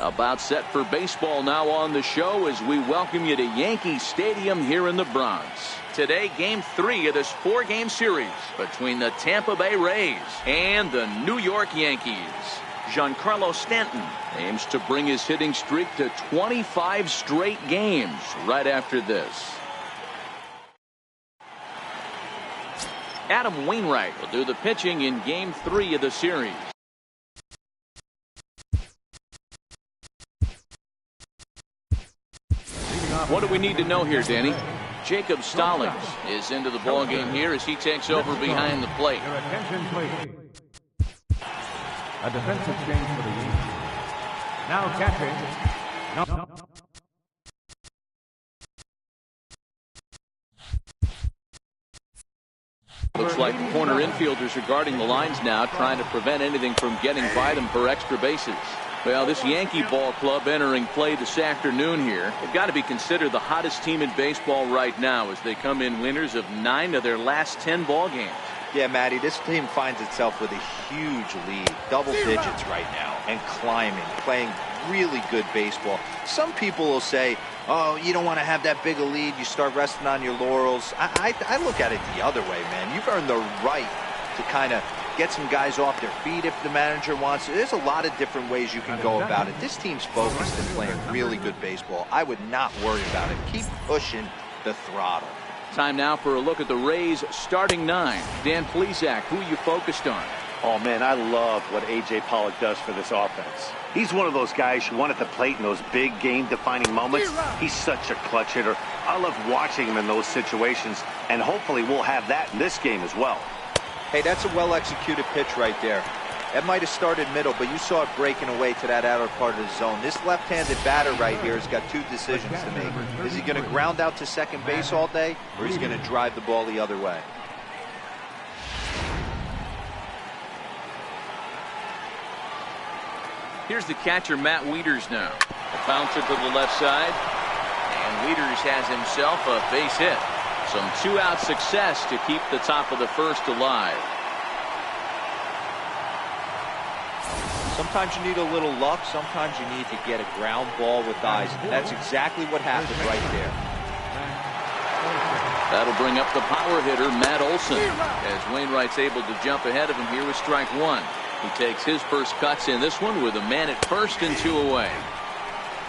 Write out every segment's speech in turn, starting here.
About set for baseball now on the show as we welcome you to Yankee Stadium here in the Bronx. Today, Game 3 of this 4-game series between the Tampa Bay Rays and the New York Yankees. Giancarlo Stanton aims to bring his hitting streak to 25 straight games right after this. Adam Wainwright will do the pitching in Game 3 of the series. What do we need to know here, Danny? Jacob Stallings is into the ballgame here as he takes over behind the plate. Your attention, please. A defensive change for the Yankees. Now catching. No. Looks like corner infielders are guarding the lines now, trying to prevent anything from getting by them for extra bases. Well, this Yankee ball club entering play this afternoon here, they've got to be considered the hottest team in baseball right now as they come in winners of 9 of their last 10 ball games. Yeah, Matty, this team finds itself with a huge lead, double digits right now, and climbing, playing really good baseball. Some people will say, oh, you don't want to have that big a lead, you start resting on your laurels. I look at it the other way, man. You've earned the right to kind of get some guys off their feet if the manager wants. There's a lot of different ways you can go about it. This team's focused and playing really good baseball. I would not worry about it. Keep pushing the throttle. Time now for a look at the Rays starting 9. Dan Plesac, who are you focused on? Oh, man, I love what A.J. Pollock does for this offense. He's one of those guys you want at the plate in those big game-defining moments. He's such a clutch hitter. I love watching him in those situations, and hopefully we'll have that in this game as well. Hey, that's a well-executed pitch right there. That might have started middle, but you saw it breaking away to that outer part of the zone. This left-handed batter right here has got 2 decisions to make. Is he going to ground out to second base all day, or is he going to drive the ball the other way? Here's the catcher, Matt Wieters now. A bouncer to the left side, and Wieters has himself a base hit. Some 2-out success to keep the top of the first alive. Sometimes you need a little luck. Sometimes you need to get a ground ball with eyes. That's exactly what happened right there. That'll bring up the power hitter, Matt Olson, as Wainwright's able to jump ahead of him here with strike 1. He takes his first cuts in this one with a man at first and 2 away.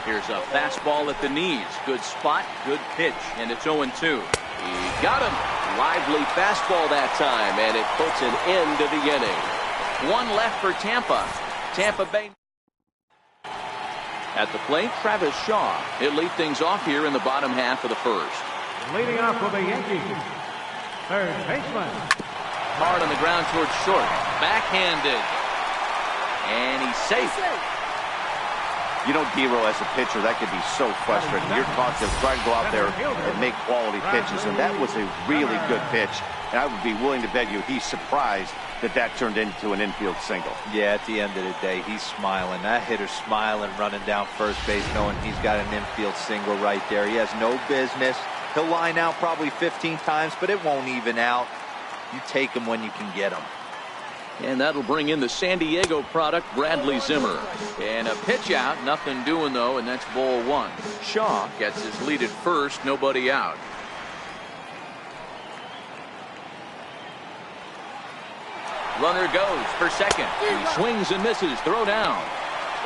Here's a fastball at the knees. Good spot, good pitch, and it's 0-2. He got him. Lively fastball that time, and it puts an end to the inning. 1 left for Tampa. Tampa Bay. At the plate, Travis Shaw. He'll lead things off here in the bottom half of the first. Leading off for the Yankees, third baseman. Hard on the ground towards short. Backhanded. And he's safe. You know, Dero, as a pitcher, that could be so frustrating. You're taught to try to go out there and make quality pitches, and that was a really good pitch. And I would be willing to bet you he's surprised that turned into an infield single. Yeah, at the end of the day, he's smiling. That hitter's smiling, running down first base, knowing he's got an infield single right there. He has no business. He'll line out probably 15 times, but it won't even out. You take him when you can get him. And that'll bring in the San Diego product, Bradley Zimmer. And a pitch out, nothing doing though, and that's ball 1. Shaw gets his lead at first, nobody out. Runner goes for second. He swings and misses, throw down.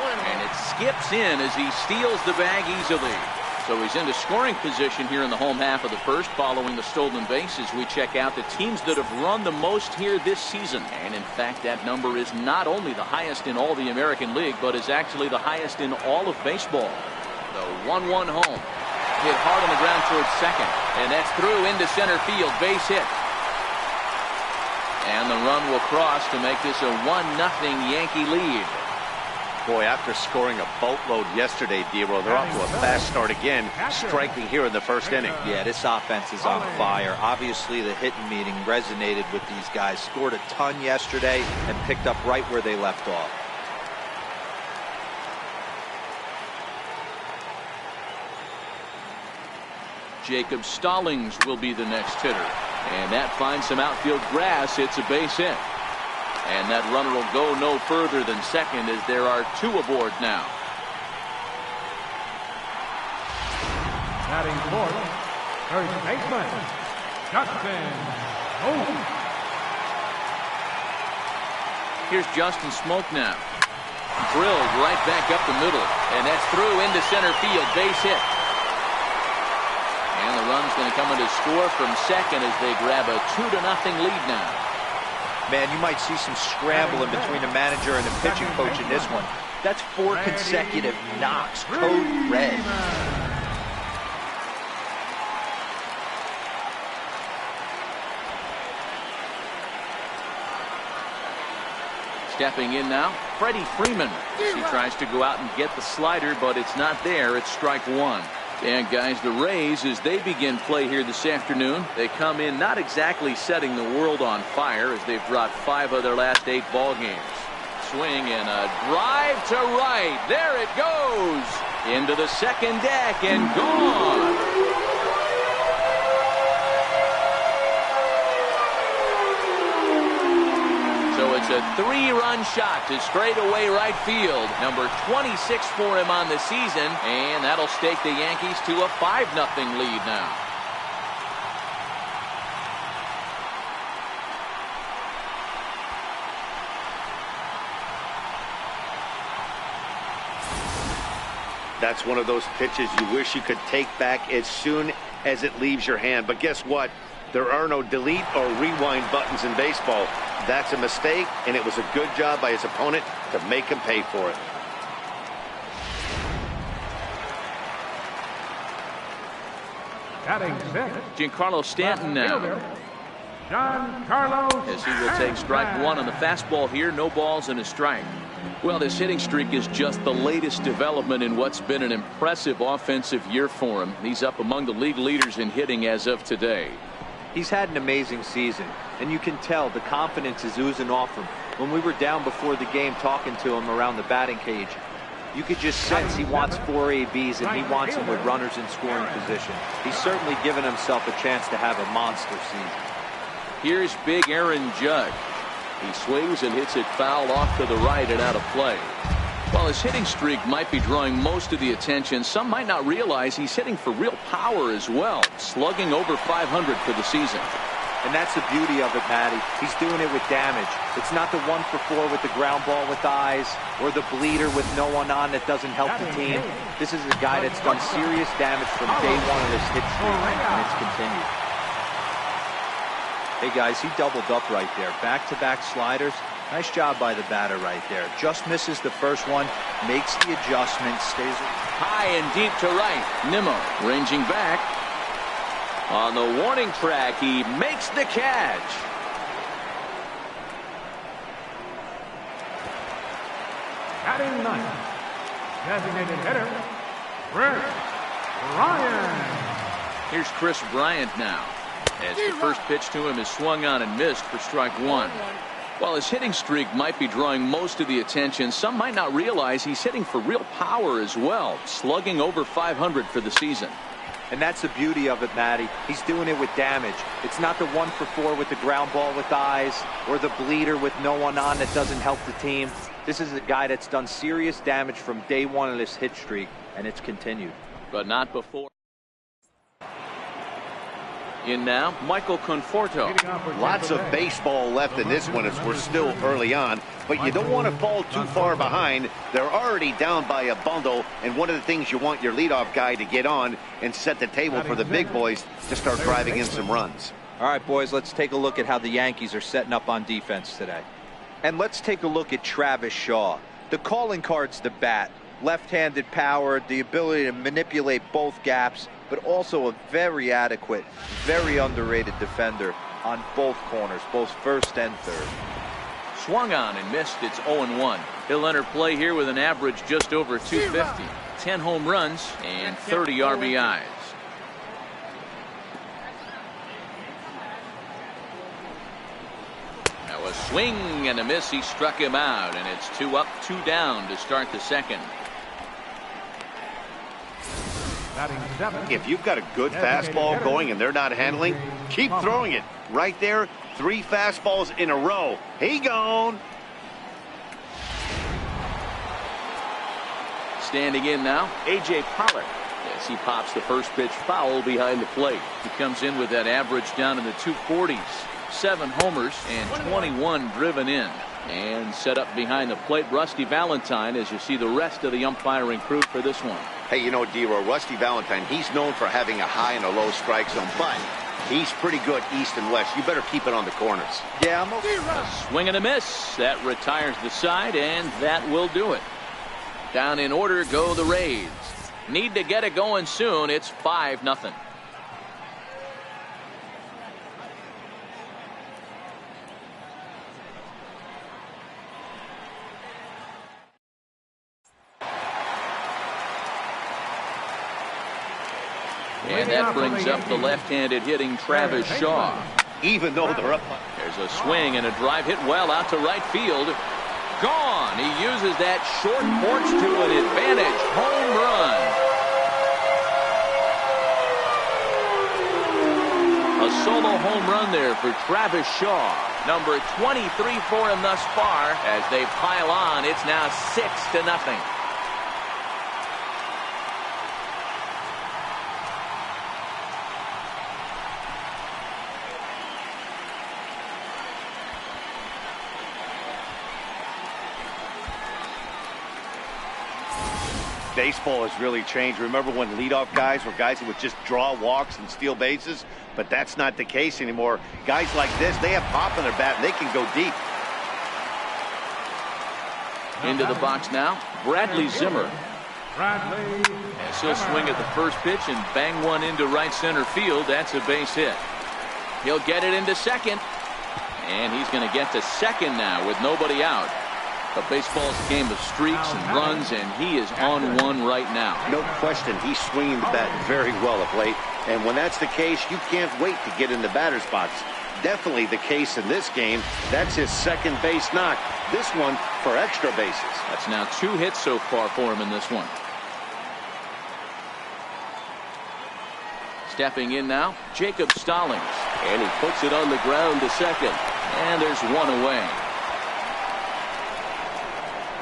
And it skips in as he steals the bag easily. So he's into scoring position here in the home half of the first following the stolen base as we check out the teams that have run the most here this season. And in fact, that number is not only the highest in all the American League, but is actually the highest in all of baseball. The 1-1 home. Hit hard on the ground towards second. And that's through into center field. Base hit. And the run will cross to make this a 1-0 Yankee lead. Boy, after scoring a boatload yesterday, Dero, they're off to a fast start again, striking here in the first inning. Yeah, this offense is on fire. Obviously, the hitting meeting resonated with these guys. Scored a ton yesterday and picked up right where they left off. Jacob Stallings will be the next hitter. And that finds some outfield grass. It's a base hit. And that runner will go no further than second as there are 2 aboard now. Batting fourth, first baseman, Justin Smoak. Here's Justin Smoak now. Drilled right back up the middle, and that's through into center field. Base hit. And the run's going to come in to score from second as they grab a 2-0 lead now. Man, you might see some scrambling between the manager and the pitching coach in this one. That's 4 consecutive knocks. Code red. Stepping in now, Freddie Freeman. He tries to go out and get the slider, but it's not there. It's strike one. And guys, the Rays, as they begin play here this afternoon, they come in not exactly setting the world on fire as they've dropped 5 of their last 8 ball games. Swing and a drive to right. There it goes. Into the second deck and gone. So it's a 3-run shot to straightaway right field. Number 26 for him on the season, and that'll stake the Yankees to a 5-0 lead now. That's one of those pitches you wish you could take back as soon as it leaves your hand. But guess what? There are no delete or rewind buttons in baseball. That's a mistake, and it was a good job by his opponent to make him pay for it. Batting sixth, Giancarlo Stanton now. Giancarlo As he will take strike one on the fastball here. No balls and a strike. Well, this hitting streak is just the latest development in what's been an impressive offensive year for him. He's up among the league leaders in hitting as of today. He's had an amazing season, and you can tell the confidence is oozing off him. When we were down before the game talking to him around the batting cage, you could just sense he wants 4 ABs and he wants them with runners in scoring position. He's certainly given himself a chance to have a monster season. Here's big Aaron Judge. He swings and hits it foul off to the right and out of play. While his hitting streak might be drawing most of the attention, some might not realize he's hitting for real power as well, slugging over 500 for the season. And that's the beauty of it, Matty. He's doing it with damage. It's not the 1 for 4 with the ground ball with eyes or the bleeder with no one on that doesn't help the team. This is a guy that's done serious damage from day one of this hit streak, and it's continued. Hey, guys, he doubled up right there. Back-to-back sliders. Nice job by the batter right there. Just misses the first one, makes the adjustment, stays high and deep to right. Nimmo ranging back. On the warning track, he makes the catch. batting ninth, designated hitter, Chris Bryant. Here's Chris Bryant now, as the first pitch to him is swung on and missed for strike one. While his hitting streak might be drawing most of the attention, some might not realize he's hitting for real power as well, slugging over 500 for the season. And that's the beauty of it, Matty. He's doing it with damage. It's not the 1 for 4 with the ground ball with eyes or the bleeder with no one on that doesn't help the team. This is a guy that's done serious damage from day one of this hit streak, and it's continued. But not before. In now, Michael Conforto. Lots of baseball left in this one as we're still early on, but you don't want to fall too far behind. They're already down by a bundle, and one of the things you want your leadoff guy to get on and set the table for the big boys to start driving in some runs. All right, boys, let's take a look at how the Yankees are setting up on defense today. And let's take a look at Travis Shaw. The calling card's the bat. Left-handed power, the ability to manipulate both gaps, but also a very adequate, very underrated defender on both corners, both first and third. Swung on and missed. It's 0-1. He'll enter play here with an average just over 250. 10 home runs and 30 RBIs. Now a swing and a miss. He struck him out, and it's 2 up, 2 down to start the second. If you've got a good fastball going and they're not handling, keep throwing it. Right there, 3 fastballs in a row. He gone. Standing in now, A.J. Pollock. As he pops the first pitch foul behind the plate. He comes in with that average down in the 240s. 7 homers and 21 driven in. And set up behind the plate, Rusty Valentine, as you see the rest of the umpiring crew for this one. Hey, you know, D-Roy, Rusty Valentine, he's known for having a high and a low strike zone, but he's pretty good east and west. You better keep it on the corners. Yeah, I'm okay. A swing and a miss. That retires the side, and that will do it. Down in order go the Rays. Need to get it going soon. It's 5-0. And that brings up the left-handed hitting Travis Shaw. Even though they're up. There's a swing and a drive hit well out to right field. Gone. He uses that short porch to an advantage. Home run. A solo home run there for Travis Shaw. Number 23 for him thus far. As they pile on, it's now 6-0. Baseball has really changed. Remember when leadoff guys were guys who would just draw walks and steal bases? But that's not the case anymore. Guys like this, they have pop in their bat and they can go deep. Into the box now, Bradley Zimmer. As he'll swing at the first pitch and bang one into right center field. That's a base hit. He'll get it into second. And he's going to get to second now with nobody out. But baseball's a game of streaks and runs, and he is on one right now. No question, he's swinging the bat very well of late. And when that's the case, you can't wait to get in the batter's box. Definitely the case in this game. That's his second base knock. This one for extra bases. That's now 2 hits so far for him in this one. Stepping in now, Jacob Stallings. And he puts it on the ground to second. And there's one away.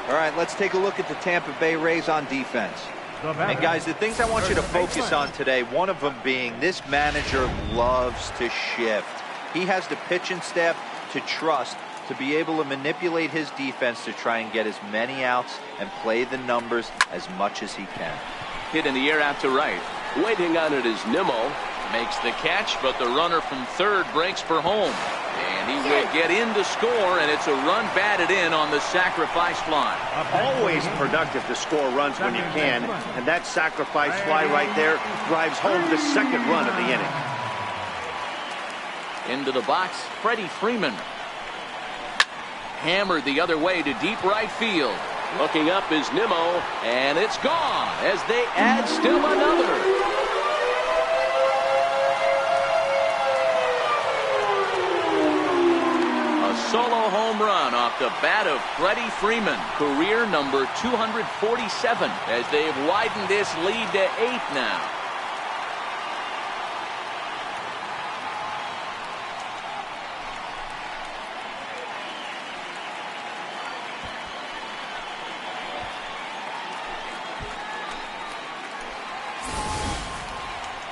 All right, let's take a look at the Tampa Bay Rays on defense. And guys, the things I want you to focus on today, one of them being this manager loves to shift. He has the pitching staff to trust to be able to manipulate his defense to try and get as many outs and play the numbers as much as he can. Hit in the air out to right. Waiting on it is Nimmo. Makes the catch, but the runner from third breaks for home. And he will get in to score, and it's a run batted in on the sacrifice fly. Always productive to score runs when you can, and that sacrifice fly right there drives home the second run of the inning. Into the box, Freddie Freeman. Hammered the other way to deep right field. Looking up is Nimmo, and it's gone as they add still another. Solo home run off the bat of Freddie Freeman, career number 247, as they've widened this lead to 8 now.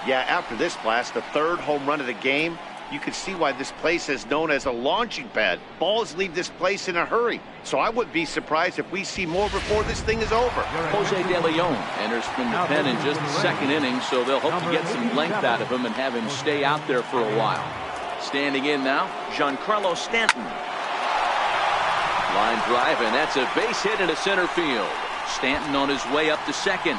Yeah, after this blast, the third home run of the game, you can see why this place is known as a launching pad. Balls leave this place in a hurry. So I wouldn't be surprised if we see more before this thing is over. Jose De Leon enters from the pen in just the second inning, so they'll hope to get some length out of him and have him stay out there for a while. Standing in now, Giancarlo Stanton. Line drive, and that's a base hit into center field. Stanton on his way up to second.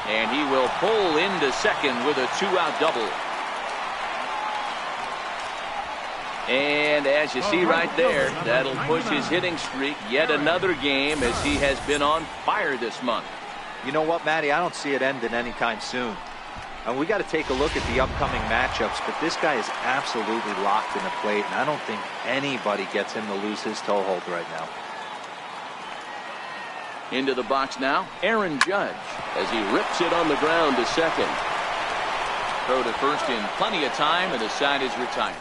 And he will pull into second with a 2-out double. And as you see right there, that'll push his hitting streak yet another game as he has been on fire this month. You know what, Matty? I don't see it ending anytime soon. And we got to take a look at the upcoming matchups, but this guy is absolutely locked in the plate, and I don't think anybody gets him to lose his toehold right now. Into the box now, Aaron Judge, as he rips it on the ground to second. Throw to first in plenty of time, and the side is retired.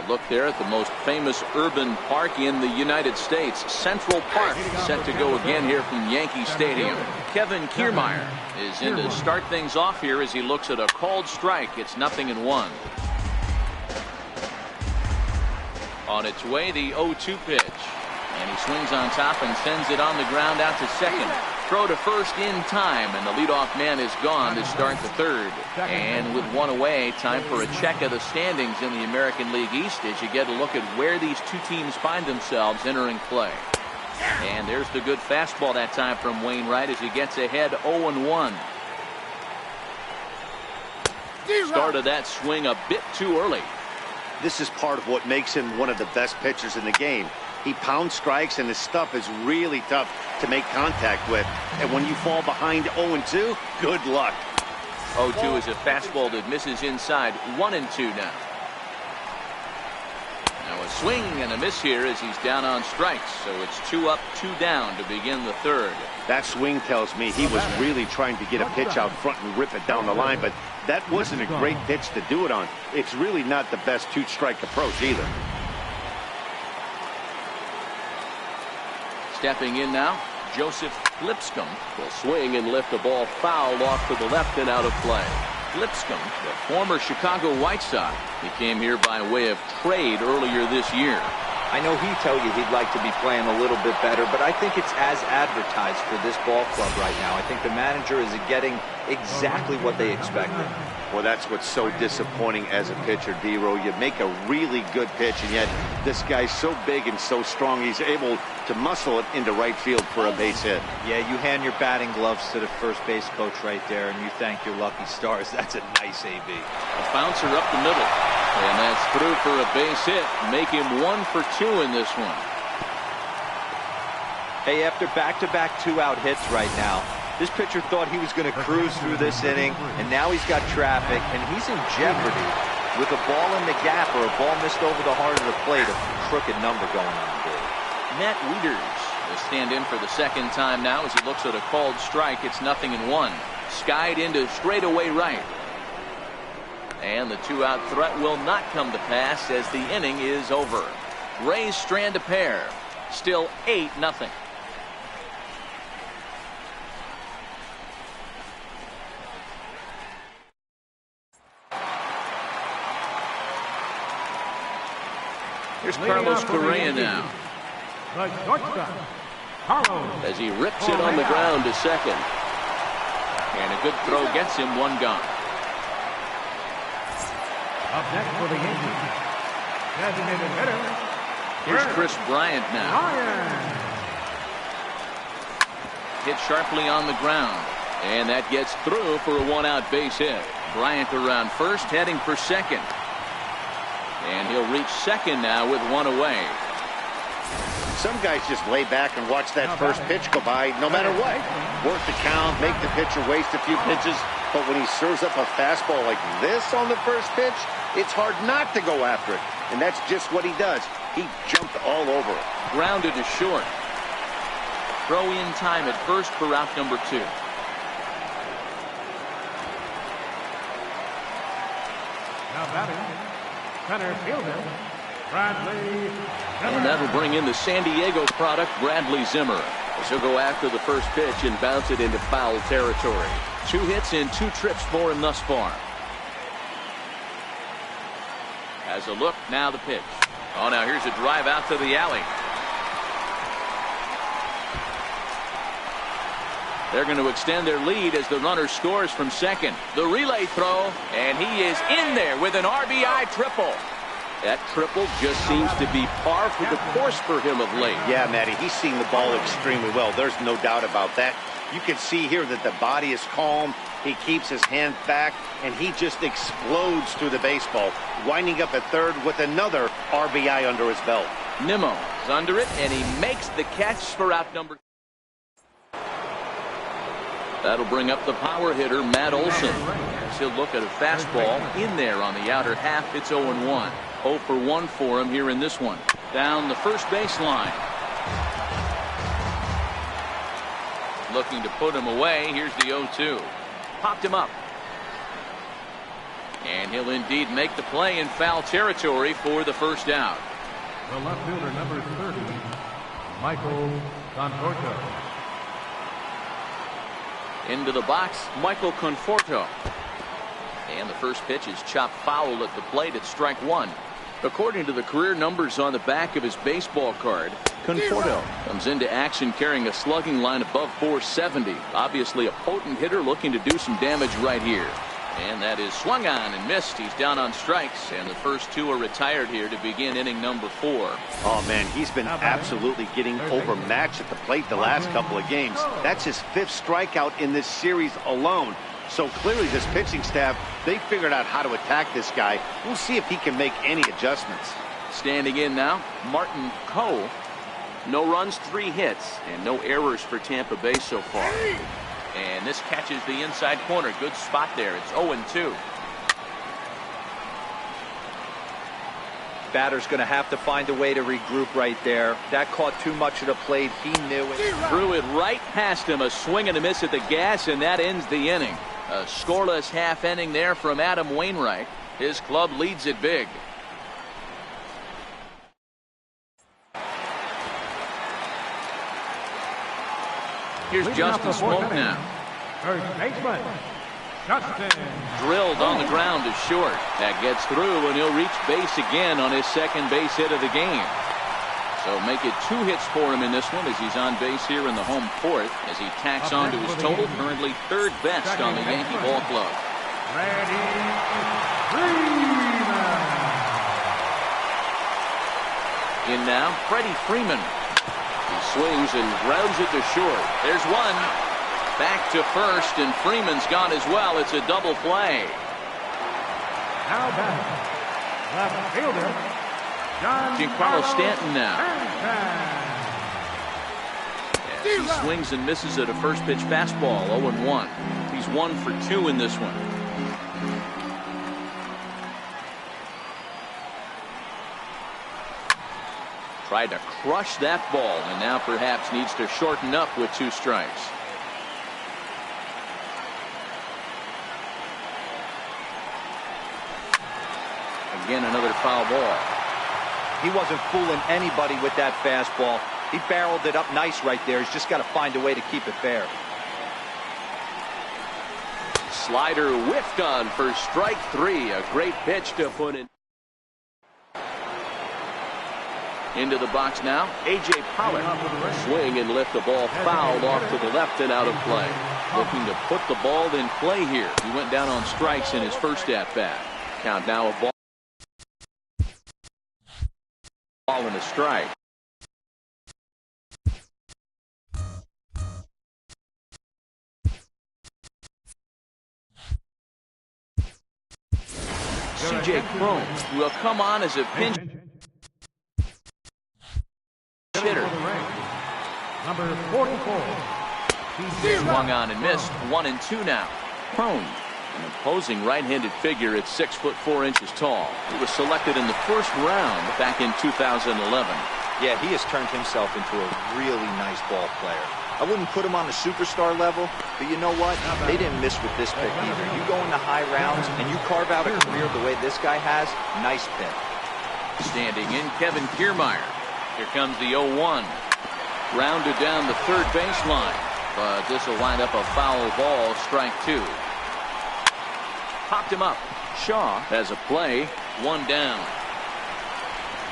A look there at the most famous urban park in the United States, Central Park, set to go again here from Yankee Stadium. Kevin Kiermaier is in to start things off here as he looks at a called strike. It's 0-1. On its way, the 0-2 pitch. And he swings on top and sends it on the ground out to second. Throw to first in time, and the leadoff man is gone to start the third. And with one away, time for a check of the standings in the American League East as you get a look at where these two teams find themselves entering play. And there's the good fastball that time from Wainwright as he gets ahead 0-1. Started that swing a bit too early. This is part of what makes him one of the best pitchers in the game. He pounds strikes, and his stuff is really tough to make contact with. And when you fall behind 0-2, good luck. 0-2 is a fastball that misses inside. 1-2 now. Now a swing and a miss here as he's down on strikes. So it's 2 up, 2 down to begin the third. That swing tells me he was really trying to get a pitch out front and rip it down the line, but that wasn't a great pitch to do it on. It's really not the best 2-strike approach either. Stepping in now, Joseph Lipscomb will swing and lift a ball foul off to the left and out of play. Lipscomb, the former Chicago White Sox, he came here by way of trade earlier this year. I know he'd tell you he'd like to be playing a little bit better, but I think it's as advertised for this ball club right now. I think the manager is getting exactly what they expected. Well, that's what's so disappointing as a pitcher, D-Row. You make a really good pitch, and yet this guy's so big and so strong, he's able to muscle it into right field for a base hit. Yeah, you hand your batting gloves to the first base coach right there, and you thank your lucky stars. That's a nice AB. A bouncer up the middle, and that's through for a base hit. Make him 1 for 2 in this one. Hey, after back-to-back 2-out hits right now, this pitcher thought he was going to cruise through this inning, and now he's got traffic, and he's in jeopardy with a ball in the gap or a ball missed over the heart of the plate, a crooked number going on the board. Matt Wieters will stand in for the second time now as he looks at a called strike. It's 0-1. Skied into straightaway right. And the 2-out threat will not come to pass as the inning is over. Rays strand a pair. Still 8-0. Here's Carlos Correa now. As he rips it on the ground to second. And a good throw gets him 1 gone. Up next for the Yankees, designated hitter. Here's Chris Bryant now. Hit sharply on the ground. And that gets through for a 1-out base hit. Bryant around first, heading for second. And he'll reach second now with 1 away. Some guys just lay back and watch that first pitch go by no matter what. Work the count, make the pitcher waste a few pitches. But when he serves up a fastball like this on the first pitch, it's hard not to go after it. And that's just what he does. He jumped all over it. Grounded to short. Throw in time at first for out number 2. Now batting, center fielder, Bradley Zimmer. And that'll bring in the San Diego product, Bradley Zimmer. As he'll go after the first pitch and bounce it into foul territory. 2 hits and 2 trips for him thus far. As a look, now the pitch. Oh, now here's a drive out to the alley. They're going to extend their lead as the runner scores from second. The relay throw, and he is in there with an RBI triple. That triple just seems to be par for the course for him of late. Yeah, Matty, he's seen the ball extremely well. There's no doubt about that. You can see here that the body is calm. He keeps his hand back, and he just explodes through the baseball, winding up at third with another RBI under his belt. Nimmo is under it, and he makes the catch for out number 2. That'll bring up the power hitter, Matt Olson. As he'll look at a fastball in there on the outer half. It's 0-1. 0 for 1 for him here in this one. Down the first baseline. Looking to put him away. Here's the 0-2. Popped him up. And he'll indeed make the play in foul territory for the first out. The left fielder, number 30, Michael Conforto. Into the box, Michael Conforto. And the first pitch is chopped foul at the plate at strike one. According to the career numbers on the back of his baseball card, Conforto comes into action carrying a slugging line above 470. Obviously a potent hitter looking to do some damage right here. And that is swung on and missed. He's down on strikes, and the first two are retired here to begin inning number 4. Oh, man, he's been absolutely getting overmatched at the plate the last couple of games. That's his 5th strikeout in this series alone. So clearly this pitching staff, they figured out how to attack this guy. We'll see if he can make any adjustments. Standing in now, Martin Coe. No runs, 3 hits, and no errors for Tampa Bay so far. And this catches the inside corner. Good spot there. It's 0-2. Batter's going to have to find a way to regroup right there. That caught too much of the plate. He knew it. Threw it right past him. A swing and a miss at the gas, and that ends the inning. A scoreless half inning there from Adam Wainwright. His club leads it big. Here's Justin Smoak now. First baseman, Justin. Drilled on the ground to short. That gets through, and he'll reach base again on his second base hit of the game. So make it 2 hits for him in this one as he's on base here in the home 4th as he tacks on to his total. Currently 3rd best on the Yankee ball club. Freddie Freeman. In now, Freddie Freeman. He swings and grounds it to short. There's one. Back to first, and Freeman's gone as well. It's a double play. Now back. Left fielder, Giancarlo Stanton now. As he swings and misses at a first pitch fastball, 0-1. He's 1 for 2 in this one. Tried to crush that ball, and now perhaps needs to shorten up with 2 strikes. Again, another foul ball. He wasn't fooling anybody with that fastball. He barreled it up nice right there. He's just got to find a way to keep it fair. Slider whiffed on for strike 3. A great pitch to put in. Into the box now, A.J. Pollock. Swing and lift the ball fouled off to the left and out of play. Looking to put the ball in play here. He went down on strikes in his first at-bat. Count now a ball and a strike. C.J. Cron will come on as a pinch hitter. Number 44. Swung on and missed. 1-2 now. Cron, an imposing right-handed figure at 6'4" tall. He was selected in the first round back in 2011. Yeah, he has turned himself into a really nice ball player. I wouldn't put him on the superstar level, but you know what? They didn't miss with this pick either. You go into high rounds and you carve out a career the way this guy has, nice pick. Standing in, Kevin Kiermaier. Here comes the 0-1. Rounded down the third baseline, but this will wind up a foul ball, strike 2. Popped him up. Shaw has a play, 1 down.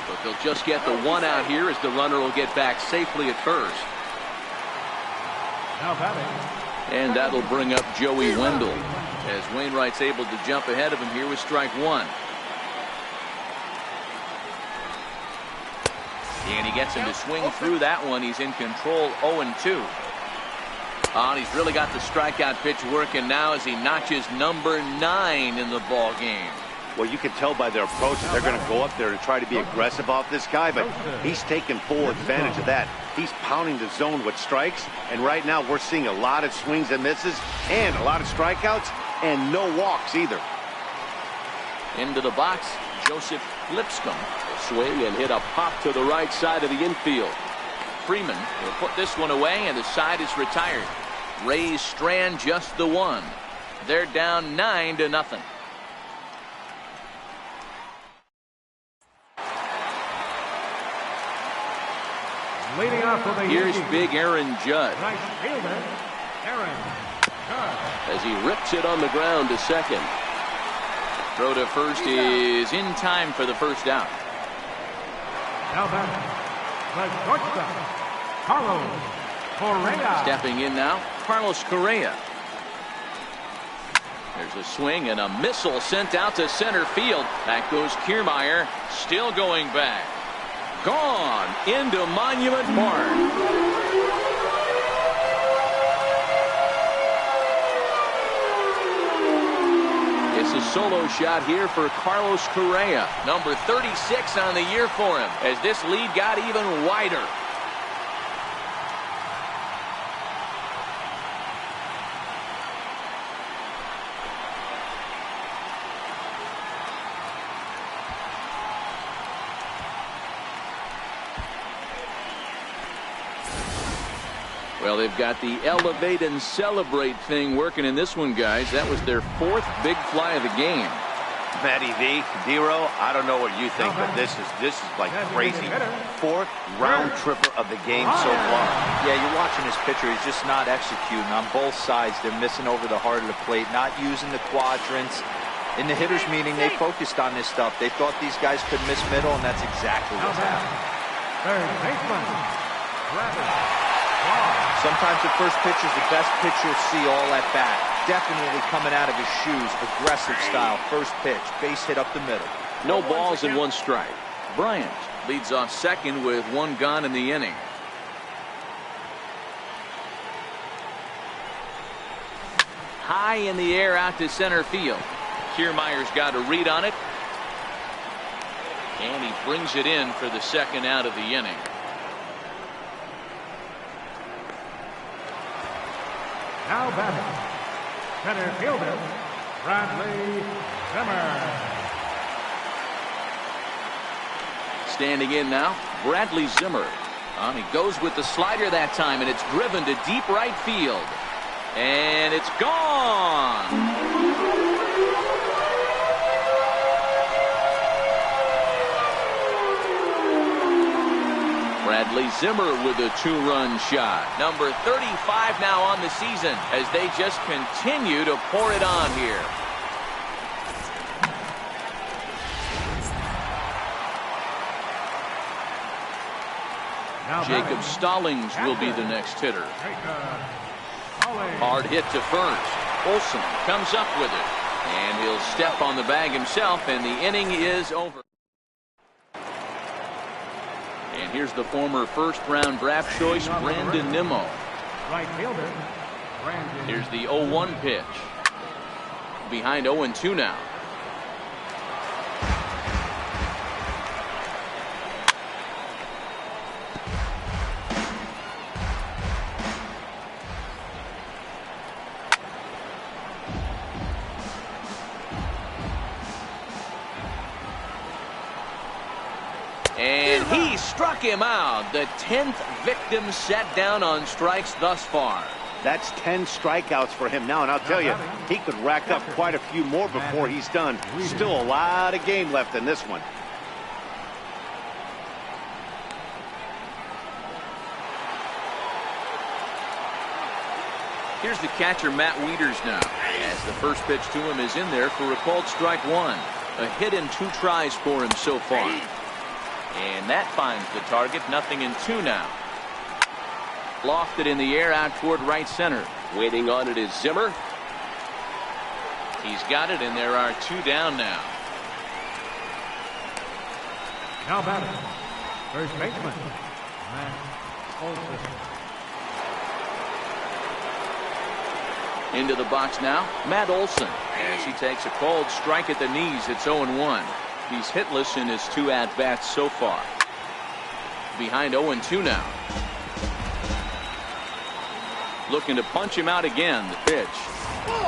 But they'll just get the 1 out here as the runner will get back safely at first. Now batting. And that'll bring up Joey Wendell as Wainwright's able to jump ahead of him here with strike 1. And he gets him to swing through that one. He's in control, 0-2. And he's really got the strikeout pitch working now as he notches number 9 in the ball game. Well, you can tell by their approach that they're going to go up there and try to be aggressive off this guy, but he's taking full advantage of that. He's pounding the zone with strikes, and right now we're seeing a lot of swings and misses and a lot of strikeouts and no walks either. Into the box, Joseph Lipscomb. Swing and hit a pop to the right side of the infield. Freeman will put this one away, and the side is retired. Rays strand just the 1. They're down 9-0. Leading off for the Here's Yankees, big Aaron Judge right fielder, Aaron Judge. As he rips it on the ground to second. Throw to first is in time for the first out. Now batting, the shortstop, Carlos Correa. Stepping in now, Carlos Correa. There's a swing and a missile sent out to center field. Back goes Kiermaier, still going back. Gone into Monument Park. It's a solo shot here for Carlos Correa. Number 36 on the year for him as this lead got even wider. Well, they've got the elevate and celebrate thing working in this one, guys. That was their 4th big fly of the game. Matty V, Dero, I don't know what you think, but this is like crazy. 4th round tripper of the game so far. Yeah, you're watching this pitcher. He's just not executing on both sides. They're missing over the heart of the plate, not using the quadrants. In the hitters meeting, they focused on this stuff. They thought these guys could miss middle, and that's exactly what's happening. Third baseman, Travis. Sometimes the first pitch is the best pitch you'll see all at bat. Definitely coming out of his shoes. Aggressive style. First pitch. Base hit up the middle. No balls and 1 strike. Bryant leads off second with 1 gone in the inning. High in the air out to center field. Kiermaier's got a read on it. And he brings it in for the second out of the inning. Now batting, center fielder, Bradley Zimmer. Standing in now, Bradley Zimmer. He goes with the slider that time, and it's driven to deep right field. And it's gone. Bradley Zimmer with a 2-run shot. Number 35 now on the season as they just continue to pour it on here. Now Jacob batting, Stallings will be the next hitter. Stallings. Hard hit to first. Olsen comes up with it. And he'll step on the bag himself, and the inning is over. And here's the former first-round draft choice, Brandon Nimmo. Right fielder, Brandon. Here's the 0-1 pitch. Behind 0-2 now. And he struck him out. The 10th victim set down on strikes thus far. That's 10 strikeouts for him now, and I'll tell you, he could rack up quite a few more before he's done. Still a lot of game left in this one. Here's the catcher, Matt Wieters now, as the first pitch to him is in there for a called strike 1. A hit in 2 tries for him so far. And that finds the target. 0-2 now. Lofted in the air out toward right center. Waiting on it is Zimmer. He's got it, and there are 2 down now. Now batting, first baseman, Matt Olson. Into the box now, Matt Olson, as he takes a cold strike at the knees. It's 0-1. He's hitless in his 2 at-bats so far. Behind 0-2 now. Looking to punch him out again. The pitch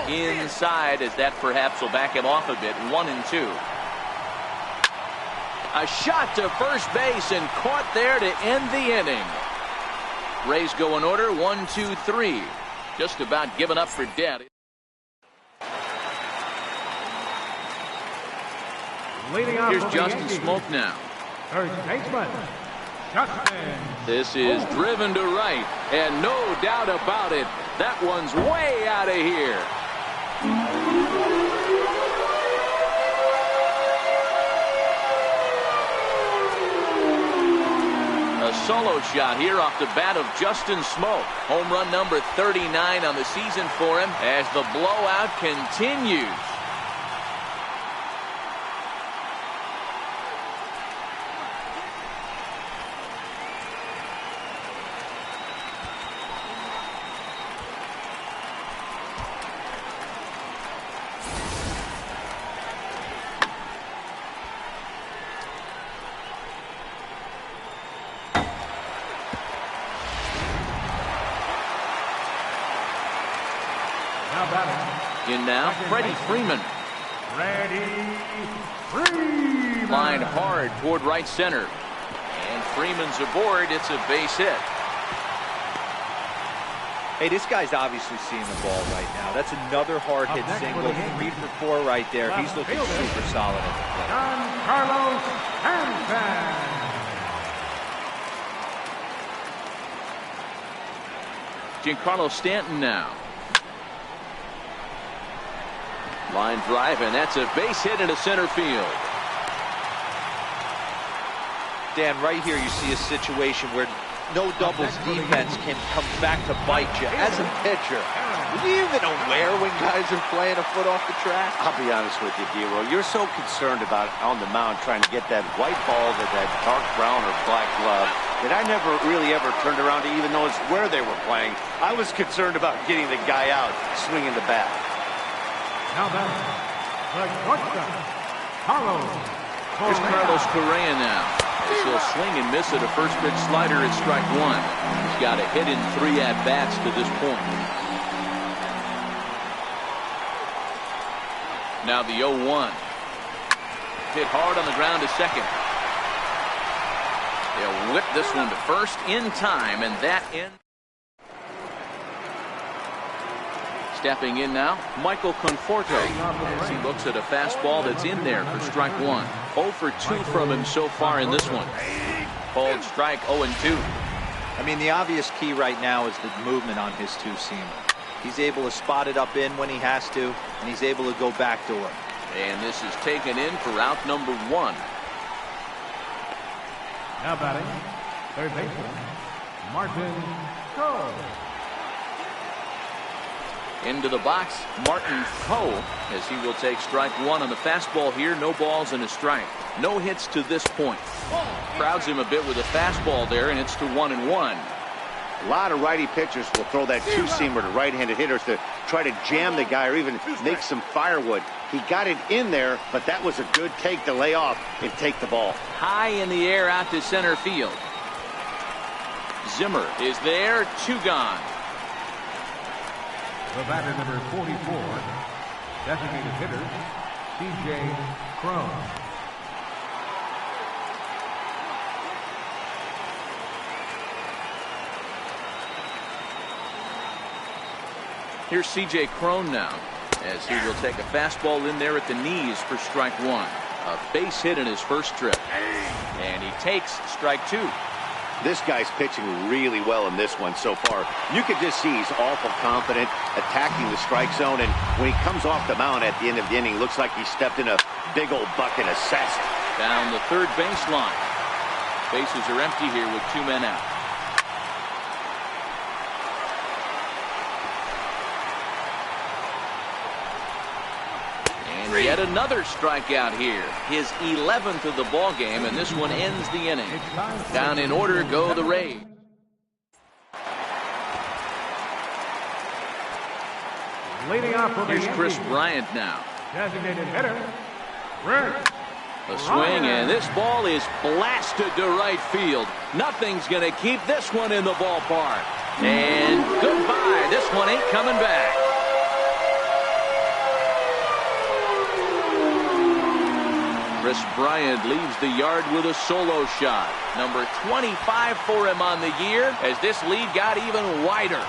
inside, as that perhaps will back him off a bit. 1-2. A shot to first base and caught there to end the inning. Rays go in order. 1, 2, 3. Just about given up for dead. Leading off Here's for the Justin Yankees, Smoke now. first baseman, Justin. This is driven to right, and no doubt about it, that one's way out of here. A solo shot here off the bat of Justin Smoak. Home run number 39 on the season for him as the blowout continues. In now, Freddie Freeman. Line hard toward right center. And Freeman's aboard. It's a base hit. Hey, this guy's obviously seeing the ball right now. That's another hard hit single. 3 for 4 right there. He's looking super solid at the plate. Giancarlo Stanton. Giancarlo Stanton now. Line drive, and that's a base hit into center field. Dan, right here you see a situation where no doubles defense can come back to bite you. As a pitcher, are you even aware when guys are playing a foot off the track? I'll be honest with you, D-Roll. You're so concerned about on the mound trying to get that white ball to that dark brown or black glove that I never really ever turned around to even notice where they were playing. I was concerned about getting the guy out swinging the bat. Now back, the shortstop, Carlos. Here's Carlos Correa now. As he'll swing and miss at a first pitch slider at strike 1. He's got a hit in 3 at-bats to this point. Now the 0-1. Hit hard on the ground to second. They'll whip this one to first in time, and that ends. Stepping in now, Michael Conforto, as he looks at a fastball that's in there for strike 1. 0 for 2 from him so far in this one. Called strike 0-2. I mean, the obvious key right now is the movement on his two-seamer. He's able to spot it up in when he has to, and he's able to go backdoor. And this is taken in for out number 1. Now batting, third baseman, Martin Coe. Into the box, Martin Coe, as he will take strike 1 on the fastball here. No balls and a strike. No hits to this point. Crowds him a bit with a fastball there, and it's to 1-1. A lot of righty pitchers will throw that two-seamer to right-handed hitters to try to jam the guy or even make some firewood. He got it in there, but that was a good take to lay off and take the ball. High in the air out to center field. Zimmer is there, 2 gone. The batter, number 44, designated hitter, C.J. Cron. Here's C.J. Cron now, as he will take a fastball in there at the knees for strike 1. A base hit in his first trip. And he takes strike 2. This guy's pitching really well in this one so far. You can just see he's awful confident, attacking the strike zone, and when he comes off the mound at the end of the inning, looks like he stepped in a big old bucket of cess. Down the third baseline. Bases are empty here with 2 men out. And yet another strikeout here. His 11th of the ball game, and this one ends the inning. Down in order go the Rays. Leading off for the Here's Chris Yankees, Bryant now. designated hitter, Rick. A swing, and this ball is blasted to right field. Nothing's going to keep this one in the ballpark. And goodbye. This one ain't coming back. Chris Bryant leaves the yard with a solo shot. Number 25 for him on the year as this lead got even wider.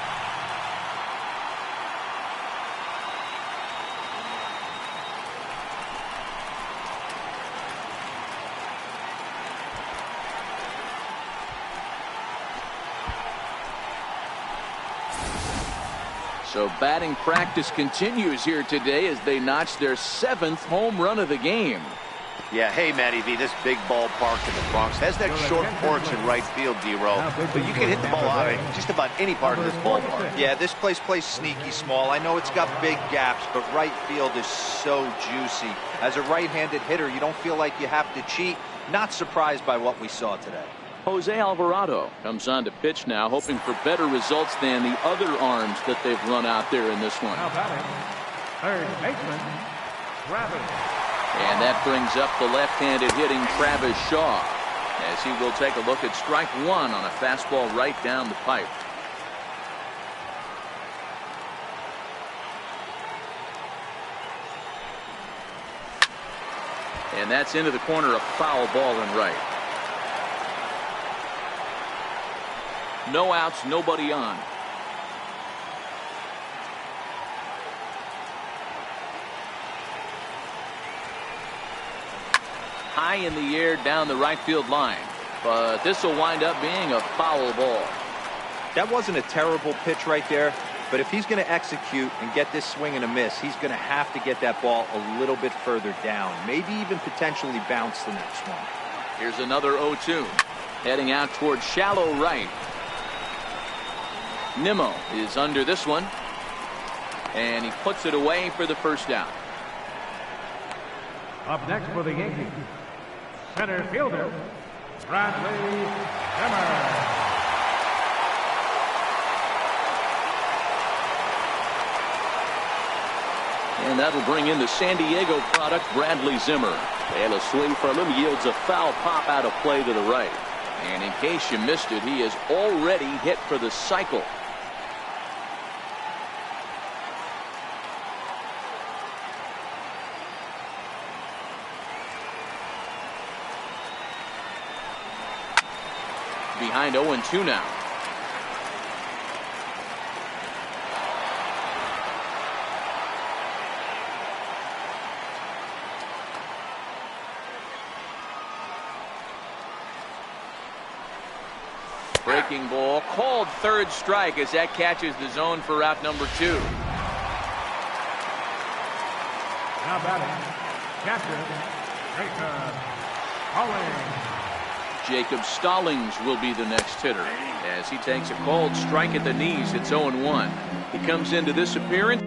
So batting practice continues here today as they notch their 7th home run of the game. Yeah, hey, Matty V, this big ballpark in the Bronx has that short porch in right field, D-Row. But you can hit the ball out of just about any part of this ballpark. Yeah, this place plays sneaky small. I know it's got big gaps, but right field is so juicy. As a right-handed hitter, you don't feel like you have to cheat. Not surprised by what we saw today. Jose Alvarado comes on to pitch now, hoping for better results than the other arms that they've run out there in this one. Now batting, third baseman, Travis. And that brings up the left-handed hitting Travis Shaw, as he will take a look at strike one on a fastball right down the pipe. And that's into the corner, a foul ball and right. No outs, nobody on. High in the air down the right field line, but this will wind up being a foul ball. That wasn't a terrible pitch right there, but if he's going to execute and get this swing and a miss, he's going to have to get that ball a little bit further down, maybe even potentially bounce the next one. Here's another 0-2, heading out towards shallow right. Nimmo is under this one, and he puts it away for the first out. Up next for the Yankees, center fielder, Bradley Zimmer. And that'll bring in the San Diego product, Bradley Zimmer. And a swing from him yields a foul pop out of play to the right. And in case you missed it, he has already hit for the cycle. Behind 0-2 now. Breaking ball, called third strike as that catches the zone for out number 2. Now batting, catcher, Jacob Stallings. Jacob Stallings will be the next hitter as he takes a called strike at the knees. It's 0-1. He comes into this appearance